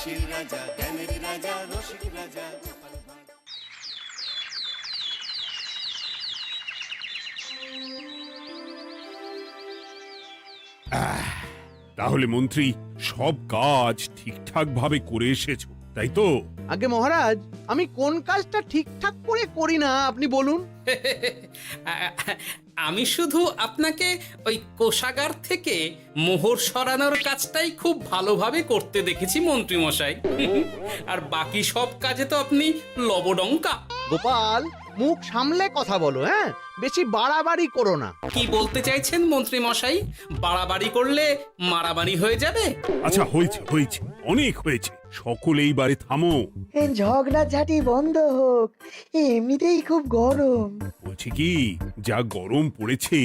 হাসির রাজা, জ্ঞানের রাজা, রসিক রাজা গোপাল ভাঁড়। তাহলে মন্ত্রী সব কাজ ঠিকঠাক ভাবে করে এসেছো, তাই তো? আগে মহারাজ, আমি কোন কাজটা ঠিকঠাক করে করি না আপনি বলুন। আমি শুধু আপনাকে ওই কোষাগার থেকে মোহর সরানোর কাজটাই খুব ভালোভাবে করতে দেখেছি মন্ত্রী মশাই। আর বাকি সব কাজে তো আপনি লবডঙ্কা। গোপাল, মুখ সামলে কথা বলো, হ্যাঁ? বেশি বাড়াবাড়ি করো না। কি বলতে চাইছেন মন্ত্রী মশাই? বাড়াবাড়ি করলে মারামারি হয়ে যাবে? আচ্ছা, হয়েছে হয়েছে, অনেক হয়েছে, সকলে এইবারে থামো। ঝগড়াঝাটি বন্ধ হোক, এমনিতেই খুব গরম। বলছি কি, যা গরম পড়েছে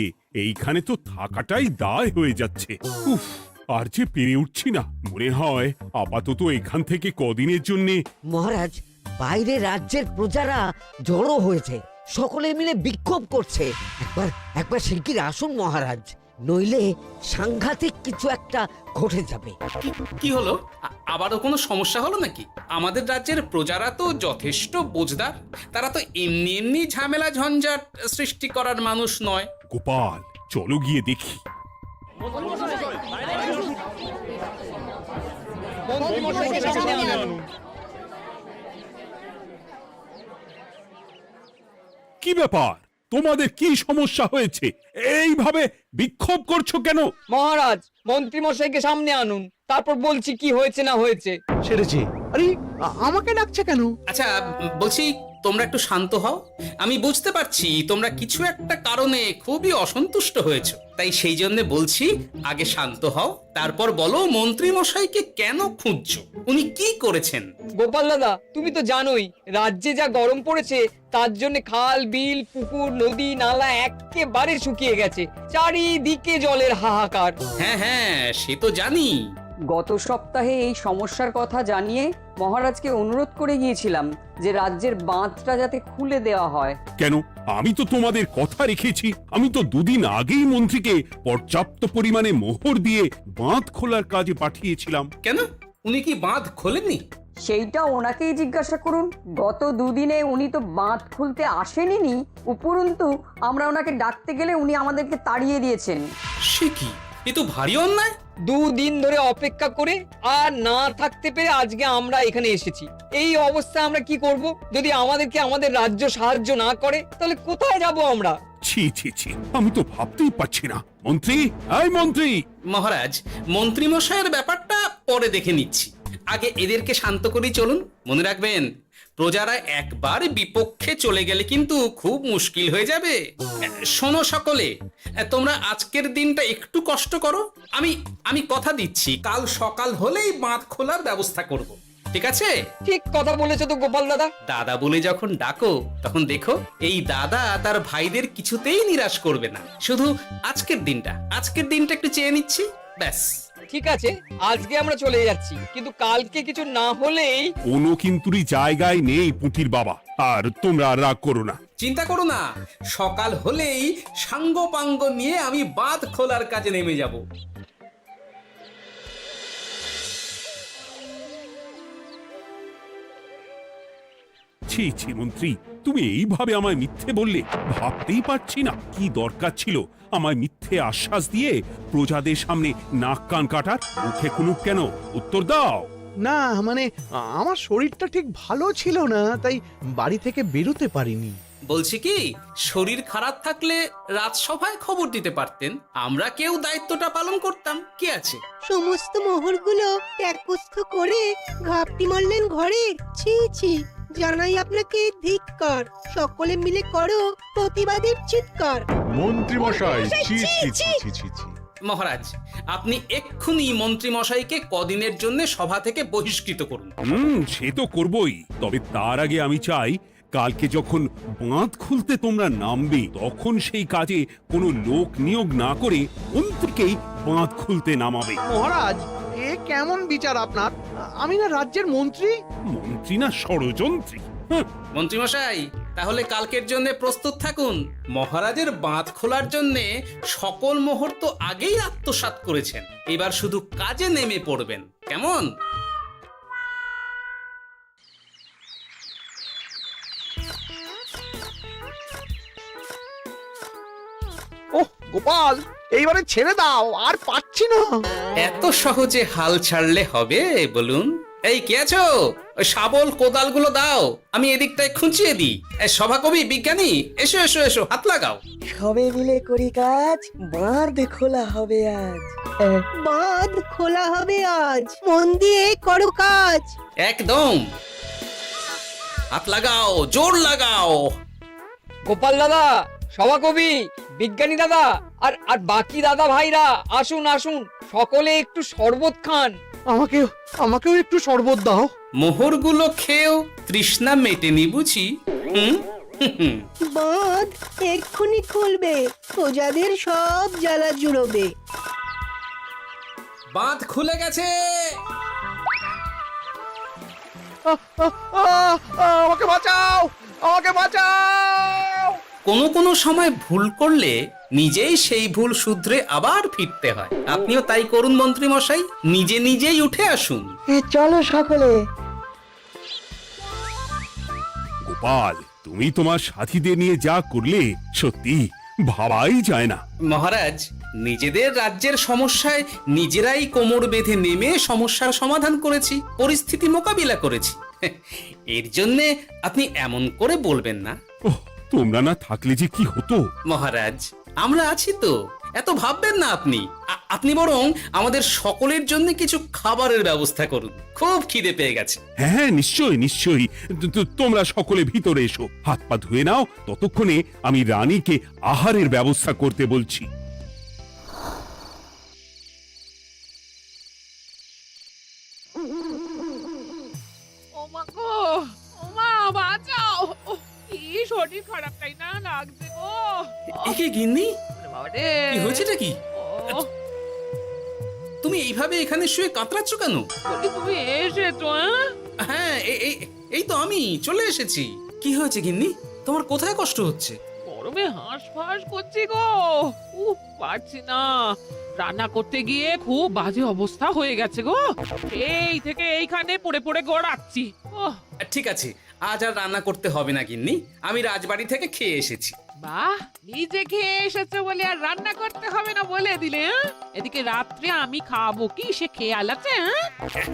এইখানে তো থাকাটাই দায় হয়ে যাচ্ছে। উফ, আর যে পেরে উঠছি না। মনে হয় আপাতত এখান থেকে কদিনের জন্যে। মহারাজ, বাইরে রাজ্যের প্রজারা জড়ো হয়েছে, সকলে মিলে বিক্ষোভ করছে। একবার একবার শিগগির আসুন মহারাজ, নইলে সাংঘাতিক কিছু একটা ঘটে যাবে। কি হলো? আবারও কোনো সমস্যা হলো নাকি? আমাদের রাজ্যের প্রজারা তো যথেষ্ট বোঝদার, তারা তো এমনি এমনি ঝামেলা ঝঞ্ঝাট সৃষ্টি করার মানুষ নয়। গোপাল, চলো গিয়ে দেখি। কি ব্যাপার, তোমাদের কি সমস্যা হয়েছে? এইভাবে বিক্ষোভ করছো কেন? মহারাজ, মন্ত্রী মশাইকে সামনে আনুন, তারপর বলছি কি হয়েছে না হয়েছে। সেরেছে। আরে, আমাকে ডাকছে কেন? আচ্ছা, বলছি তোমরা একটু শান্ত হও। আমি বুঝতে পারছি তোমরা কিছু একটা কারণে খুবই অসন্তুষ্ট হয়েছো, তাই সেই জন্য বলছি আগে শান্ত হও, তারপর বলো মন্ত্রী মশাইকে কেন খুঁজছো, উনি কি করেছেন? গোপাল দাদা, তুমি তো জানোই রাজ্যে যা গরম পড়েছে, তার জন্য খাল বিল পুকুর নদী নালা একেবারে শুকিয়ে গেছে, চারিদিকে জলের হাহাকার। হ্যাঁ হ্যাঁ, সে তো জানি। গত সপ্তাহে এই সমস্যার কথা জানিয়ে মহারাজকে অনুরোধ করে গিয়েছিলাম যে রাজ্যের বাঁধটা যাতে খুলে দেওয়া হয়। কেন? আমি তো তোমাদের কথা রেখেছি। আমি তো দুদিন আগেই মন্ত্রীকে পর্যাপ্ত পরিমাণে মোহর দিয়ে বাঁধ খোলার কাজে পাঠিয়েছিলাম। কেন, উনি কি বাঁধ খোলেননি? সেইটা ওনাকেই জিজ্ঞাসা করুন। গত দুদিনে উনি তো বাঁধ খুলতে আসেনি, উপরন্তু আমরা ওনাকে ডাকতে গেলে উনি আমাদেরকে তাড়িয়ে দিয়েছেন। সে কি, এ তো ভারী অন্যায়। দুদিন ধরে অপেক্ষা করে আর না থাকতে পেরে আজকে আমরা এখানে এসেছি। এই অবস্থায় আমরা কি করব? যদি আমাদেরকে আমাদের রাজ্য সাহায্য না করে তাহলে কোথায় যাব আমরা? ছি ছি ছি, আমি তো ভাবতেই পারছি না। মন্ত্রী, এই মন্ত্রী! মহারাজ, মন্ত্রী মশাইয়ের ব্যাপারটা পরে দেখে নিচ্ছি, আগে এদেরকে শান্ত করেই চলুন। মনে রাখবেন, প্রজারা একবার বিপক্ষে চলে গেলে কিন্তু খুব মুশকিল হয়ে যাবে। শোনো সকলে, তোমরা আজকের দিনটা একটু কষ্ট করো। আমি কথা দিচ্ছি, কাল সকাল হলেই বাঁধ খোলার ব্যবস্থা করব, ঠিক আছে? ঠিক কথা বলেছো তো গোপাল দাদা। দাদা বলে যখন ডাকো, তখন দেখো এই দাদা তার ভাইদের কিছুতেই নিরাশ করবে না। শুধু আজকের দিনটা একটু চেয়ে নিচ্ছি, ব্যাস। ঠিক আছে, আজকে আমরা চলে যাচ্ছি, কিন্তু কালকে কিছু না হলেই। কোনো কিন্তুরই জায়গায় নেই পুঁটির বাবা। আর তোমরা আর রাগ করো না। চিন্তা করো না, সকাল হলেই সাঙ্গ পাঙ্গ নিয়ে আমি বাঁধ খোলার কাজে নেমে যাব। ছি ছি মন্ত্রী, তুমি এইভাবে আমায় মিথ্যে বললে। ভাবতেই পারছি না কি দরকার ছিল আমায় মিথ্যে আশ্বাস দিয়ে প্রজাদের সামনে নাক কান কাটার। মুখে কুলুপ কেন? উত্তর দাও। না, মানে আমার শরীরটা ঠিক ভালো ছিল না, তাই বাড়ি থেকে বেরোতে পারিনি। বলছি কি, শরীর খারাপ থাকলে রাজসভায় খবর দিতে পারতেন, আমরা কেউ দায়িত্বটা পালন করতাম, কি আছে? সমস্ত মোহরগুলো ত্যাগস্থ করে ঘাপটি মারলেন ঘরে। ছি ছি, জানাই আপনাকে ধিক্কার। সকলে মিলে করো প্রতিবাদের চিৎকার। মন্ত্রী মশাই, ছি ছি ছি ছি ছি ছি। মহারাজ, আপনি এক্ষুনি মন্ত্রী মশাইকে কদিনের জন্য সভা থেকে বহিষ্কৃত করুন। সে তো করবই, তবে তার আগে আমি চাই কালকে যখন বাঁধ খুলতে তোমরা নামবে, তখন সেই কাজে কোনো লোক নিয়োগ না করে মন্ত্রীকেই বাঁধ খুলতে নামাবে। মহারাজ, এ কেমন বিচার আপনার? আমি না রাজ্যের মন্ত্রী। মন্ত্রী না ষড়যন্ত্রী। মন্ত্রী মশাই, তাহলে কালকের জন্য প্রস্তুত থাকুন। মহারাজের বাঁধ খোলার জন্য সকল মোহর তো আগেই আত্মসাৎ করেছেন, এবার শুধু কাজে নেমে পড়বেন, কেমন? গোপাল এইবারে ছেড়ে দাও, আর পাচ্ছি না। এত সহজে হাল ছাড়লে হবে বলুন? এই কে আছো? ওই শাবল কোদালগুলো দাও, আমি এদিকটায় খুঁচিয়ে দিই। সভাকবি, বিজ্ঞানী, এসো এসো এসো, হাত লাগাও। সবে মিলে করি কাজ, বাঁধ খোলা হবে আজ। বাঁধ খোলা হবে আজ, মন দিয়ে করো কাজ। একদম, হাত লাগাও, জোর লাগাও। গোপাল দাদা, সভাকবি, বিজ্ঞানী দাদা আর আর বাকি দাদা ভাইরা আসুন আসুন, সকলে একটু শরবত খান। আমাকেও একটু শরবত দাও। মোহরগুলো খেয়েও তৃষ্ণা মেটেনি বুঝি? হুম হুম। বাঁধ এক্ষুনি খুলবে, প্রজাদের সব জ্বালা জুড়োবে। বাঁধ খুলে গেছে। আমাকে বাঁচাও, আমাকে বাঁচাও। কোনো সময় ভুল করলে নিজেই সেই ভুল শুধরে আবার ফিরতে হয়। আপনিও তাই করুন মন্ত্রী মশাই, নিজে নিজেই উঠে আসুন। চলো সকলে। গোপাল, তুমি তোমার সাথীদের নিয়ে যা করলে সত্যি ভাবাই যায় না। মহারাজ, নিজেদের রাজ্যের সমস্যায় নিজেরাই কোমর বেঁধে নেমে সমস্যার সমাধান করেছি, পরিস্থিতি মোকাবিলা করেছি। এর জন্যে আপনি এমন করে বলবেন না। ওহ, তোমরা না থাকলে যে কি হতো। মহারাজ, আমরা আছি তো, এত ভাববেন না আপনি। আপনি বরং আমাদের সকলের জন্য কিছু খাবারের ব্যবস্থা করুন, খুব খিদে পেয়ে গেছে। হ্যাঁ, নিশ্চয়ই নিশ্চয়ই। তোমরা সকলে ভিতরে এসো, হাত পা ধুয়ে নাও। ততক্ষণে আমি রানীকে আহারের ব্যবস্থা করতে বলছি। ওমা গো, ওমা বাঁচাও, কি শরীর খারাপ তাই না লাগছে গো। একে গিন্নি, বাবারে, কি হয়েছেটা কি? ও, তুমি এইভাবে এখানে শুয়ে কাতরাচ্ছ কেন? বলি তুমি এসেছো? হ্যাঁ, এই তো আমি চলে এসেছি। কি হয়েছে গিন্নি? তোমার কোথায় কষ্ট হচ্ছে? গরমে হাঁসফাঁস করছি গো, পারছি না। রান্না করতে গিয়ে খুব বাজে অবস্থা হয়ে গেছে গো, এই থেকে এইখানে পড়ে পড়ে গড়াচ্ছি। ওহ, ঠিক আছে, আজ আর রান্না করতে হবে না গিন্নি, আমি রাজবাড়ি থেকে খেয়ে এসেছি। বাহ, নিজে খেয়ে এসেছো বলে আর রান্না করতে হবে না বলে দিলে? এদিকে রাত্রে আমি খাবো কি, সে খেয়াল আছে?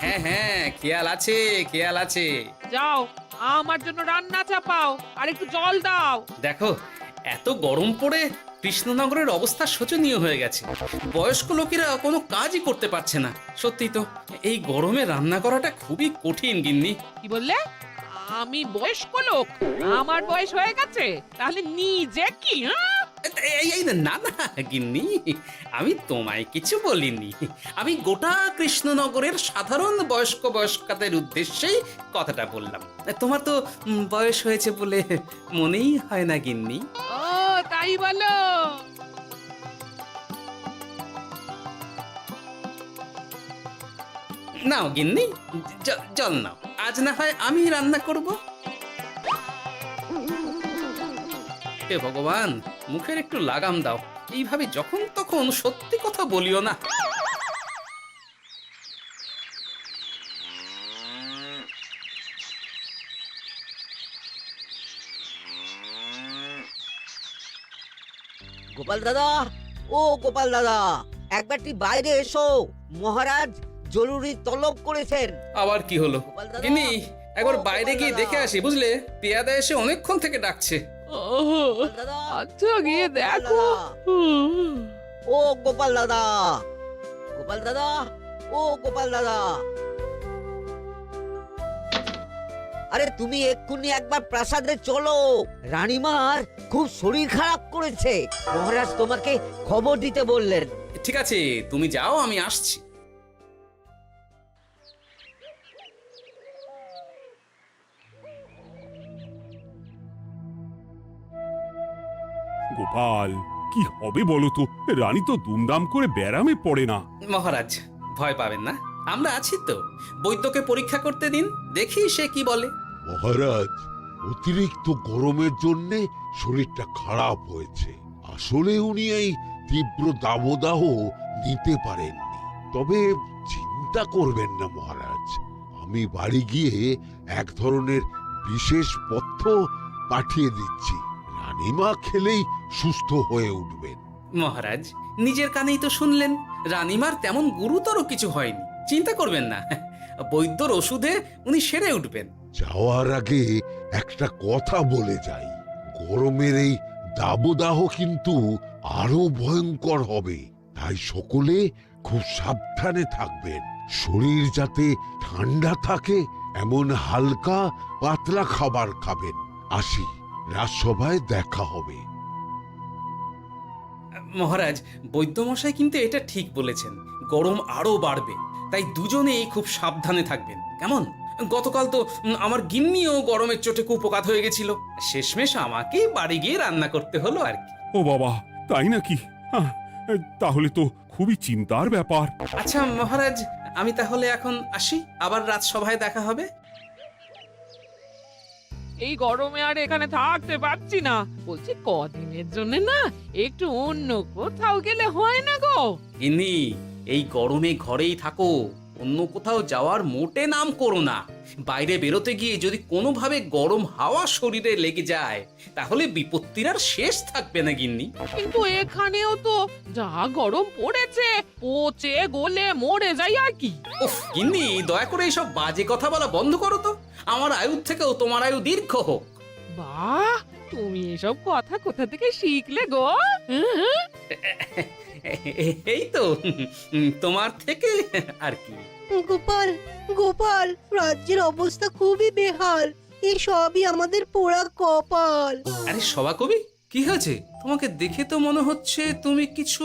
হ্যাঁ হ্যাঁ, খেয়াল আছে, খেয়াল আছে। যাও, আমার জন্য রান্না চাপাও আর একটু জল দাও। দেখো, এত গরম পড়ে কৃষ্ণনগরের অবস্থা শোচনীয় হয়ে গেছে। বয়স্ক লোকেরা কোনো কাজই করতে পারছে না। সত্যি তো, এই গরমে রান্না করাটা খুবই কঠিন গিন্নি। কি বললে? আমি বয়স্ক লোক? আমার বয়স হয়ে গেছে, তাহলে নিজে কি? এই না না গিন্নি, আমি তোমায় কিছু বলিনি। আমি গোটা কৃষ্ণনগরের সাধারণ বয়স্কাদের উদ্দেশ্যেই কথাটা বললাম। তোমার তো বয়স হয়েছে বলে মনেই হয় না গিন্নি। ও তাই বলো? নাও গিন্নি, জল নাও। আজ না হয় আমি রান্না করব। হে ভগবান, মুখের একটু লাগাম দাও। এইভাবে যখন তখন সত্যি কথা বলিও না। গোপাল দাদা, ও গোপাল দাদা, একবারটি বাইরে এসো। মহারাজ জরুরি তলব করেছেন। আবার কি হলো? গোপাল দাদা, গিন্নি, একবার ও বাইরে গোপাল গিয়ে দাদা। দেখে আসি, বুঝলে? পেয়াদা এসে অনেকক্ষণ থেকে ডাকছে। ও, গোপাল দাদা, আচ্ছা গিয়ে গোপাল দেখো। দাদা। ও গোপাল দাদা, গোপাল দাদা, ও গোপাল দাদা। আরে তুমি এক্ষুনি একবার প্রাসাদে চলো, রানীমার খুব শরীর খারাপ করেছে। মহারাজ তোমাকে খবর দিতে বললেন। ঠিক আছে, তুমি যাও, আমি আসছি। গোপাল, কি হবে বলো তো? রানী তো দুমদাম করে ব্যারামে পড়ে না। মহারাজ, ভয় পাবেন না, আমরা আছি তো। বৈদ্যকে পরীক্ষা করতে দিন, দেখি সে কি বলে। মহারাজ, অতিরিক্ত গরমের জন্য শরীরটা খারাপ হয়েছে। আসলে উনি এই তীব্র দাবদাহ নিতে পারেননি। তবে চিন্তা করবেন না মহারাজ, আমি বাড়ি গিয়ে এক ধরনের বিশেষ পথ্য পাঠিয়ে দিচ্ছি। রানীমা খেলেই সুস্থ হয়ে উঠবেন। মহারাজ নিজের কানেই তো শুনলেন, রানীমার তেমন গুরুতর কিছু হয়নি, চিন্তা করবেন না। বৈদ্যর ওষুধে উনি সেরে উঠবেন। যাওয়ার আগে একটা কথা বলে যাই, গরমের এই দাবদাহ কিন্তু আরো ভয়ঙ্কর হবে, তাই সকলে খুব সাবধানে থাকবেন। শরীর যাতে ঠান্ডা থাকে এমন হালকা পাতলা খাবার খাবেন। আসি, রাজসভায় দেখা হবে। মহারাজ, বৈদ্যমশাই কিন্তু এটা ঠিক বলেছেন, গরম আরো বাড়বে, তাই দুজনেই খুব সাবধানে থাকবেন, কেমন? গতকাল তো আমার গিন্নিও গরমের চোটে কুপোকাত হয়ে গেছিল, শেষমেশ আমাকে বাড়ি গিয়ে রান্না করতে হলো আর কি। ও বাবা, তাই নাকি? তাহলে তো খুবই চিন্তার ব্যাপার। আচ্ছা মহারাজ, আমি তাহলে এখন আসি, আবার রাজসভায় দেখা হবে। এই গরমে আর এখানে থাকতে পারছি না, বলছি কদিনের জন্য না একটু অন্য কোথাও গেলে হয় না গো? গিন্নি, এই গরমে ঘরেই থাকো, অন্য কোথাও যাওয়ার মোটে নাম করো না। বাইরে বেরোতে গিয়ে যদি কোনোভাবে গরম হাওয়া শরীরে লেগে যায় তাহলে বিপত্তির আর শেষ থাকবে না গিন্নি। কিন্তু এখানেও তো যা গরম পড়েছে, পচে গলে মরে যাই আর কি। উফ গিন্নি, দয়া করে এইসব বাজে কথা বলা বন্ধ করো তো, আমার আয়ুর থেকেও তোমার আয়ু দীর্ঘ হোক। বাহ, তুমি এসব কথা কোথা থেকে শিখলে গো? হুম? এই তো তোমার থেকে আর কি। গোপাল, গোপাল, রাজ্যের অবস্থা খুবই বেহাল, এই সবই আমাদের পোড়া কপাল। আরে সভা কবি, কি হয়েছে? তোমাকে দেখে তো মনে হচ্ছে তুমি কিছু...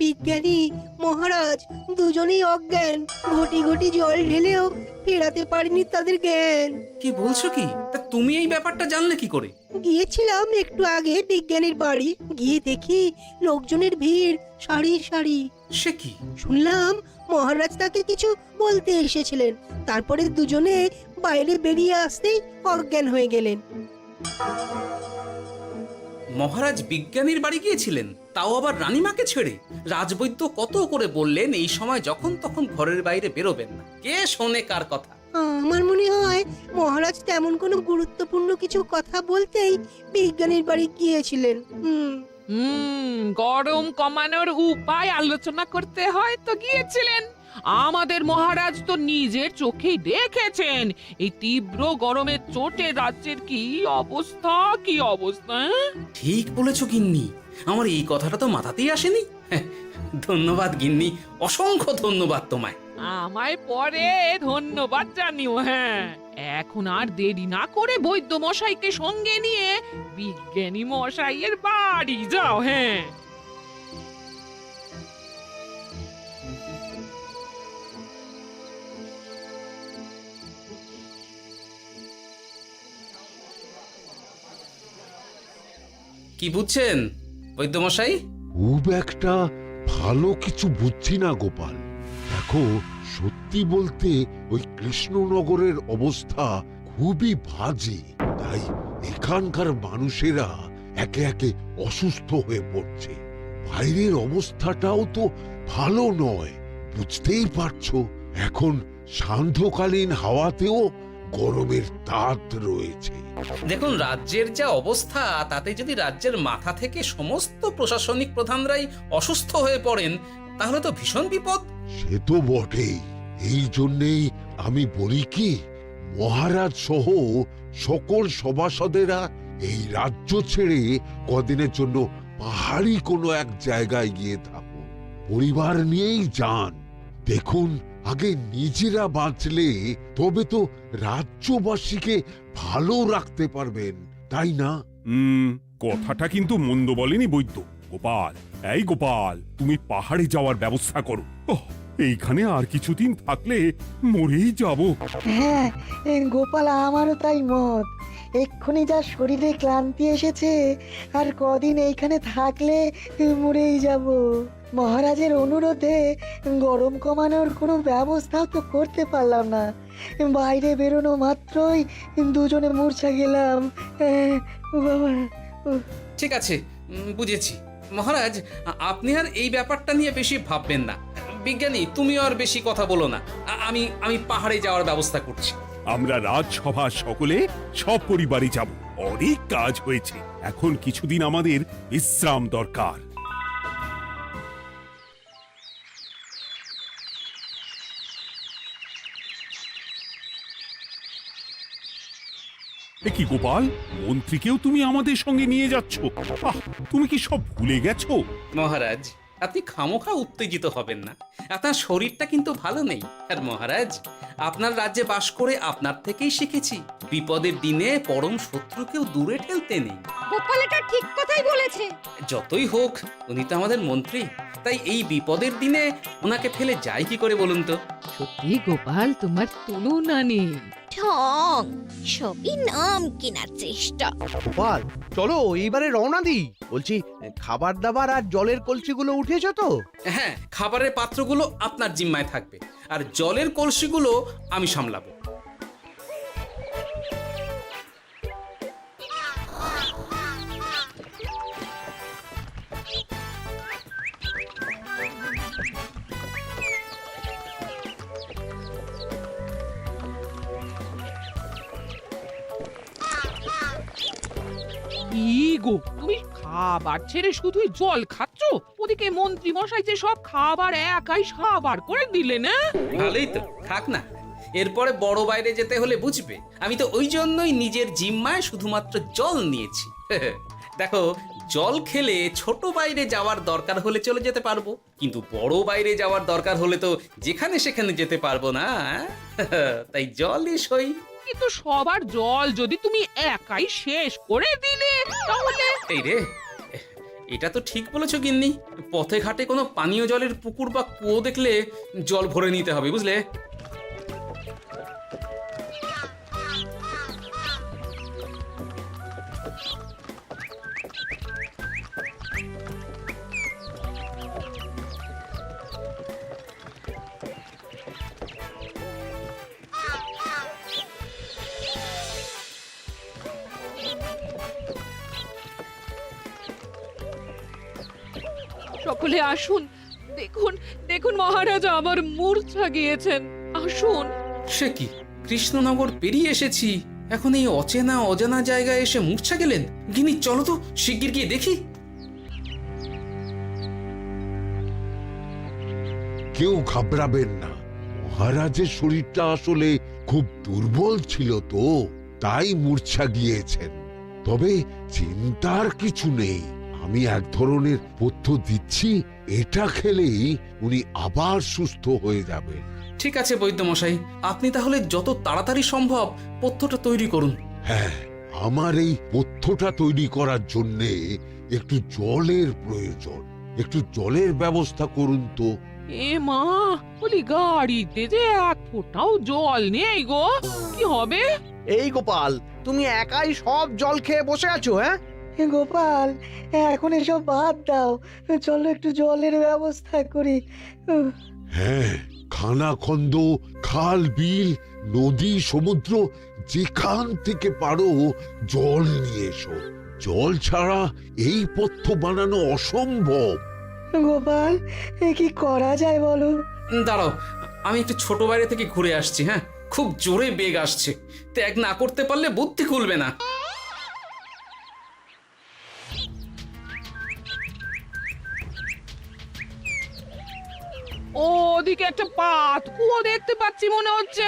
বিজ্ঞানী মহারাজ দুজনেই অজ্ঞান, ঘটি ঘটি জল ঢেলেও ফেরাতে পারেনি তাদের জ্ঞান। কি বলছো কি? তা তুমি এই ব্যাপারটা জানলে কি করে? গিয়েছিলাম একটু আগে বিজ্ঞানীর বাড়ি, গিয়ে দেখি লোকজনের ভিড় সারি সারি। সে কি? শুনলাম মহারাজ তাকে কিছু বলতে এসেছিলেন, তারপরে দুজনে বাইরে বেরিয়ে আসতেই অজ্ঞান হয়ে গেলেন। মহারাজ বিজ্ঞানীর বাড়ি গিয়েছিলেন, তাও আবার রানীমাকে ছেড়ে? রাজবৈদ্য কত করে বললেন এই সময় যখন তখন ঘরের বাইরে বেরোবেন না, কে শোনে কার কথা? আমার মনে হয় মহারাজ তেমন কোনো গুরুত্বপূর্ণ কিছু কথা বলতেই বিজ্ঞানীর বাড়ি গিয়েছিলেন। গরম কমানোর উপায় আলোচনা করতে হয় তো গিয়েছিলেন। আমাদের মহারাজ তো নিজের চোখেই দেখেছেন এই তীব্র গরমের চোটে রাজ্যের কি অবস্থা, কি অবস্থা। ঠিক বলেছো গিন্নি, আমার এই কথাটা তো মাথাতেই আসেনি। ধন্যবাদ গিন্নি, অসংখ্য ধন্যবাদ তোমায়। আমায় পরে ধন্যবাদ জানিও। হ্যাঁ, এখন আর দেরি না করে বৈদ্য মশাইকে সঙ্গে নিয়ে বিজ্ঞানী মশাইয়ের বাড়ি যাও। হ্যাঁ, কি বুঝছেন বৈদ্যমশাই? খুব একটা ভালো কিছু বুঝছি না গোপাল। দেখো, সত্যি বলতে ওই কৃষ্ণনগরের অবস্থা খুবই বাজে, তাই এখানকার মানুষেরা একে একে অসুস্থ হয়ে পড়ছে। বাইরের অবস্থাটাও তো ভালো নয়, বুঝতেই পারছো। এখন সান্ধ্যকালীন হাওয়াতেও গরমের তাত রয়েছে। দেখুন, রাজ্যের যা অবস্থা তাতে যদি রাজ্যের মাথা থেকে সমস্ত প্রশাসনিক প্রধানরাই অসুস্থ হয়ে পড়েন তাহলে তো ভীষণ বিপদ। সে তো বটেই, এই জন্যেই আমি বলি কি, মহারাজ সহ সকল সভাসদেরা এই রাজ্য ছেড়ে কদিনের জন্য পাহাড়ি কোনো এক জায়গায় গিয়ে থাকুন, পরিবার নিয়েই যান। দেখুন, আগে নিজেরা বাঁচলে তবে তো রাজ্যবাসীকে ভালো রাখতে পারবেন, তাই না? কথাটা কিন্তু মন্দ বলেনি বৈদ্য। গোপাল, এই গোপাল, তুমি পাহাড়ে যাওয়ার ব্যবস্থা করো। এইখানে আর কিছুদিন থাকলে মরেই যাব। হ্যাঁ গোপাল, আমারও তাই মত। এক্ষুনি যা শরীরে ক্লান্তি এসেছে, আর কদিন এইখানে থাকলে মরেই যাব। মহারাজের অনুরোধে গরম কমানোর কোনো ব্যবস্থাও তো করতে পারলাম না, বাইরে বেরোনো মাত্রই দুজনে মূর্ছা গেলাম। বাবা, ঠিক আছে, বুঝেছি। মহারাজ, আপনি আর এই ব্যাপারটা নিয়ে বেশি ভাববেন না। বিজ্ঞানী, তুমি আর বেশি কথা বলো না, আমি পাহাড়ে যাওয়ার ব্যবস্থা করছি। আমরা রাজসভা সকলে সপরিবারে যাব। অনেক কাজ হয়েছে, এখন কিছুদিন আমাদের বিশ্রাম দরকার। এ কি গোপাল, মন্ত্রীকেও তুমি আমাদের সঙ্গে নিয়ে যাচ্ছ? আহ, তুমি কি সব ভুলে গেছো? মহারাজ, আপনি খামোখা উত্তেজিত হবেন না। আপনার শরীরটা কিন্তু ভালো নেই। আর মহারাজ, আপনার রাজ্যে বাস করে আপনার থেকেই শিখেছি বিপদের দিনে পরম শত্রুকেও দূরে ঠেলতে নেই। গোপাল এটা ঠিক কথাই বলেছে। যতই হোক, উনি তো আমাদের মন্ত্রী, তাই এই বিপদের দিনে ওনাকে ফেলে যায় কি করে বলুন তো? সত্যি গোপাল, তোমার তুলনা নেই। ঠং, সবই নাম কেনার চেষ্টা। গোপাল, চলো এইবারে রওনা দিই। বলছি, খাবার দাবার আর জলের কলসিগুলো উঠেছ তো? হ্যাঁ, খাবারের পাত্রগুলো আপনার জিম্মায় থাকবে, আর জলের কলসিগুলো আমি সামলাবো। কি গো, তুমি খাবার ছেড়ে শুধুই জল খাচ্ছ? ওদিকে মন্ত্রী মশাই যে সব খাবার একাই সাবার করে দিলে না? ভালোই তো, থাক না। এরপরে বড় বাইরে যেতে হলে বুঝবে। আমি তো ওই জন্যই নিজের জিম্মায় শুধুমাত্র জল নিয়েছি। দেখো, জল খেলে ছোট বাইরে যাওয়ার দরকার হলে চলে যেতে পারবো, কিন্তু বড় বাইরে যাওয়ার দরকার হলে তো যেখানে সেখানে যেতে পারবো না। তাই জলই সই। কিন্তু সবার জল যদি তুমি একাই শেষ করে দিলে তাহলে? এই রে, এটা তো ঠিক বলেছো গিন্নি। পথে ঘাটে কোনো পানীয় জলের পুকুর বা কুয়ো দেখলে জল ভরে নিতে হবে, বুঝলে? সকলে আসুন, দেখুন দেখুন, মহারাজ আবার মূর্ছা গিয়েছেন। আসুন। সে কি, কৃষ্ণনগর পেরিয়ে এসেছি, এখন এই অচেনা অজানা জায়গায় এসে মূর্ছা গেলেন? গিনি, চলো তো শিগগির গিয়ে দেখি। কেউ ঘাবড়াবেন না, মহারাজের শরীরটা আসলে খুব দুর্বল ছিল তো, তাই মূর্ছা গিয়েছেন। তবে চিন্তার কিছু নেই, আমি এক ধরনের পথ্য দিচ্ছি, এটা খেলেই উনি আবার সুস্থ হয়ে যাবেন। ঠিক আছে বৈদ্য মশাই, আপনি তাহলে যত তাড়াতাড়ি সম্ভব পথ্যটা তৈরি করুন। হ্যাঁ, আমার এই পথ্যটা তৈরি করার জন্যে একটু জলের প্রয়োজন। একটু জলের ব্যবস্থা করুন তো। এ মা, বলি গাড়িতে যে এক ফোঁটাও জল নেই গো, কি হবে? এই গোপাল, তুমি একাই সব জল খেয়ে বসে আছো? হ্যাঁ গোপাল, এখন এসব বাদ দাও, চলো একটু জলের ব্যবস্থা করি। হ্যাঁ, খানাখন্দ, খাল, বিল, নদী, সমুদ্র, যেখান থেকে পারো জল নিয়ে এসো। জল ছাড়া এই পথ্য বানানো অসম্ভব। গোপাল, কি করা যায় বলো? দাঁড়াও, আমি একটু ছোট বাইরে থেকে ঘুরে আসছি। হ্যাঁ, খুব জোরে বেগ আসছে, ত্যাগ না করতে পারলে বুদ্ধি খুলবে না। ওদিকে একটা পাত কুয়ো দেখতে পাচ্ছি মনে হচ্ছে।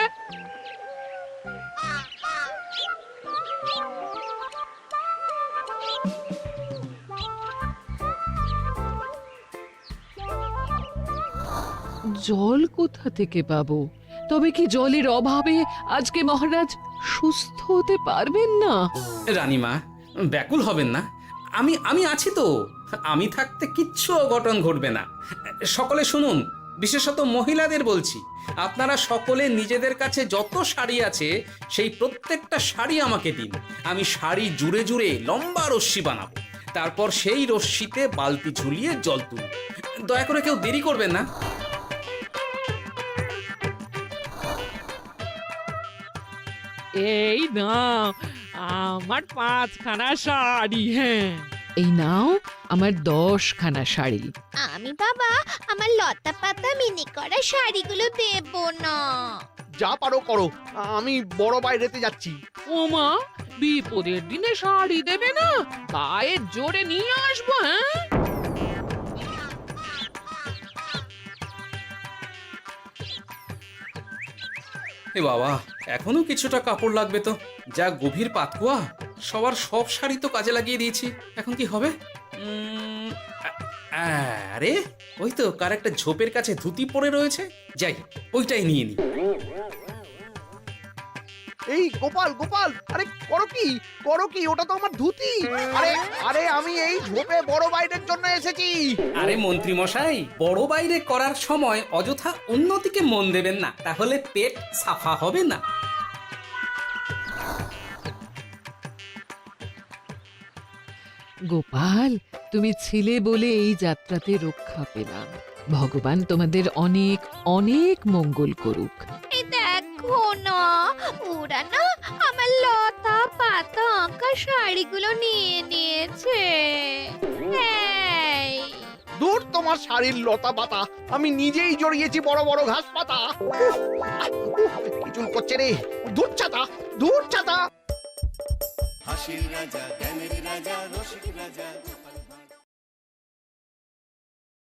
জল কোথা থেকে পাবো? তবে কি জলের অভাবে আজকে মহারাজ সুস্থ হতে পারবেন না? রানীমা, ব্যাকুল হবেন না, আমি আছি তো। আমি থাকতে কিচ্ছু অঘটন ঘটবে না। সকলে শুনুন, বিশেষত মহিলাদের বলছি, আপনারা সকলে নিজেদের কাছে যত শাড়ি আছে সেই প্রত্যেকটা শাড়ি আমাকে দিন। আমি শাড়ি জুড়ে জুড়ে লম্বা রশ্মি বানাবো, তারপর সেই রশ্মিতে বালতি ঝুলিয়ে জল তুলব। দয়া করে কেউ দেরি করবেন না। এই নাও আমার 5খানা শাড়ি। হ্যাঁ, এই নাও আমার 10খানা শাড়ি। আমি বাবা আমার লতা পাতা মিনি করা শাড়িগুলো দেব না। যা পারো করো, আমি বড় বাইরেতে যাচ্ছি। ওমা, বিপদের দিনে শাড়ি দেবে না? গায়ের জোরে নিয়ে আসবো। হ্যাঁ, এ বাবা, এখনো কিছুটা কাপড় লাগবে তো। যা গভীর পাতকুয়া, সবার সব শাড়ি তো কাজে লাগিয়ে দিয়েছি, এখন কি হবে? আরে ওই তো কার একটা ঝোপের কাছে ধুতি পড়ে রয়েছে, যাই ওইটাই নিয়ে নি। এই গোপাল গোপাল, আরে করো কি ওটা তো আমার ধুতি। আরে আরে আমি এই ঝোপে বড় বাইরের জন্য এসেছি। আরে মন্ত্রী মশাই, বড় বাইরে করার সময় অযথা অন্যদিকে মন দেবেন না, তাহলে পেট সাফা হবে না। গোপাল, তুমি ছিলে বলে এই যাত্রাতে রক্ষা পেলাম। ভগবান তোমাদের অনেক অনেক মঙ্গল করুক। এই দেখো না, ওরা না আমার লতা পাতা আঁকা শাড়িগুলো নিয়ে নিয়েছে। এই, দূর তোমার শাড়ির লতা পাতা, আমি নিজেই জড়িয়েছি বড় বড় ঘাস পাতা। কিছু করছে রে, দূর ছাতা। হাসির রাজা জ্ঞানের রাজা রসিক রাজা